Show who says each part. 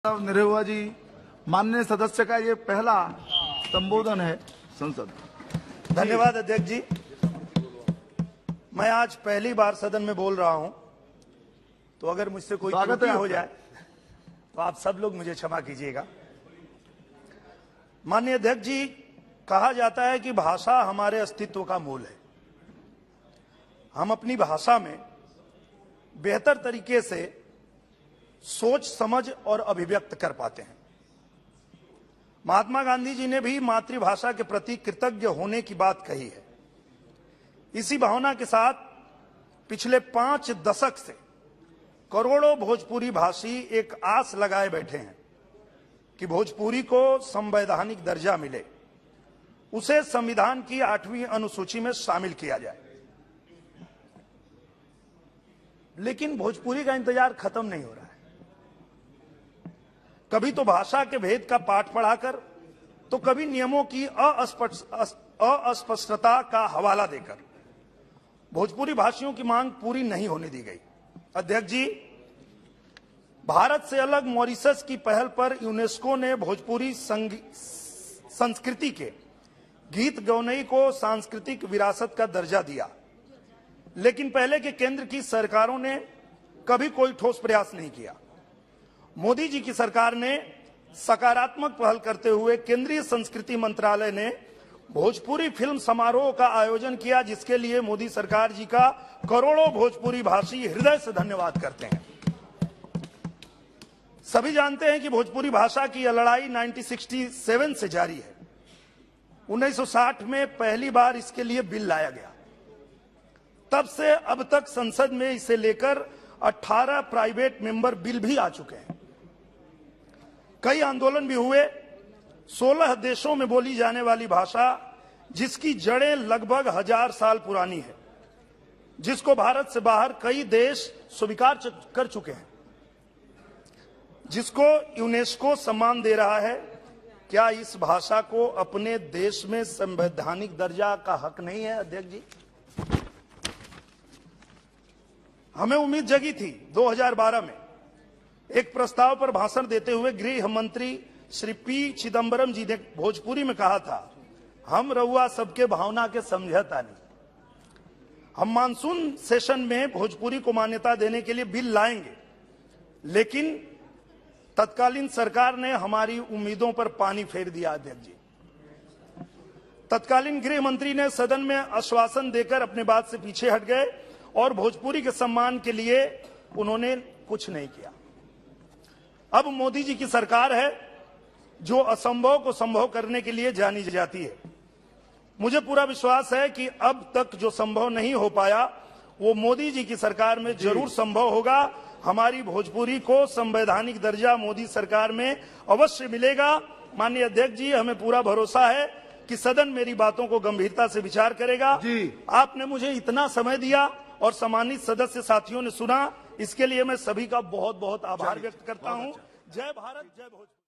Speaker 1: निरहुआ जी, माननीय सदस्य का ये पहला संबोधन है संसद।
Speaker 2: धन्यवाद अध्यक्ष जी। मैं आज पहली बार सदन में बोल रहा हूं, तो अगर मुझसे कोई त्रुटि हो जाए तो आप सब लोग मुझे क्षमा कीजिएगा। माननीय अध्यक्ष जी, कहा जाता है कि भाषा हमारे अस्तित्व का मूल है। हम अपनी भाषा में बेहतर तरीके से सोच समझ और अभिव्यक्त कर पाते हैं। महात्मा गांधी जी ने भी मातृभाषा के प्रति कृतज्ञ होने की बात कही है। इसी भावना के साथ पिछले 5 दशक से करोड़ों भोजपुरी भाषी एक आस लगाए बैठे हैं कि भोजपुरी को संवैधानिक दर्जा मिले, उसे संविधान की 8वीं अनुसूची में शामिल किया जाए। लेकिन भोजपुरी का इंतजार खत्म नहीं हो रहा है। कभी तो भाषा के भेद का पाठ पढ़ाकर, तो कभी नियमों की अस्पष्टता का हवाला देकर भोजपुरी भाषियों की मांग पूरी नहीं होने दी गई। अध्यक्ष जी, भारत से अलग मॉरिशस की पहल पर यूनेस्को ने भोजपुरी संस्कृति के गीत गौनई को सांस्कृतिक विरासत का दर्जा दिया, लेकिन पहले के केंद्र की सरकारों ने कभी कोई ठोस प्रयास नहीं किया। मोदी जी की सरकार ने सकारात्मक पहल करते हुए केंद्रीय संस्कृति मंत्रालय ने भोजपुरी फिल्म समारोह का आयोजन किया, जिसके लिए मोदी सरकार जी का करोड़ों भोजपुरी भाषी हृदय से धन्यवाद करते हैं। सभी जानते हैं कि भोजपुरी भाषा की यह लड़ाई 1967 से जारी है। 1960 में पहली बार इसके लिए बिल लाया गया। तब से अब तक संसद में इसे लेकर 18 प्राइवेट मेंबर बिल भी आ चुके हैं। कई आंदोलन भी हुए। 16 देशों में बोली जाने वाली भाषा, जिसकी जड़ें लगभग 1000 साल पुरानी है, जिसको भारत से बाहर कई देश स्वीकार कर चुके हैं, जिसको यूनेस्को सम्मान दे रहा है, क्या इस भाषा को अपने देश में संवैधानिक दर्जा का हक नहीं है? अध्यक्ष जी, हमें उम्मीद जगी थी 2012 में एक प्रस्ताव पर भाषण देते हुए गृह मंत्री श्री पी चिदंबरम जी ने भोजपुरी में कहा था, हम रउआ सबके भावना के समझता नहीं। हम मानसून सेशन में भोजपुरी को मान्यता देने के लिए बिल लाएंगे, लेकिन तत्कालीन सरकार ने हमारी उम्मीदों पर पानी फेर दिया। अध्यक्ष जी, तत्कालीन गृह मंत्री ने सदन में आश्वासन देकर अपने बात से पीछे हट गए और भोजपुरी के सम्मान के लिए उन्होंने कुछ नहीं किया। अब मोदी जी की सरकार है जो असंभव को संभव करने के लिए जानी जाती है। मुझे पूरा विश्वास है कि अब तक जो संभव नहीं हो पाया वो मोदी जी की सरकार में जरूर संभव होगा। हमारी भोजपुरी को संवैधानिक दर्जा मोदी सरकार में अवश्य मिलेगा। माननीय अध्यक्ष जी, हमें पूरा भरोसा है कि सदन मेरी बातों को गंभीरता से विचार करेगा। आपने मुझे इतना समय दिया और सम्मानित सदस्य साथियों ने सुना, इसके लिए मैं सभी का बहुत बहुत आभार व्यक्त करता हूं। जय भारत, जय भोजपुरी।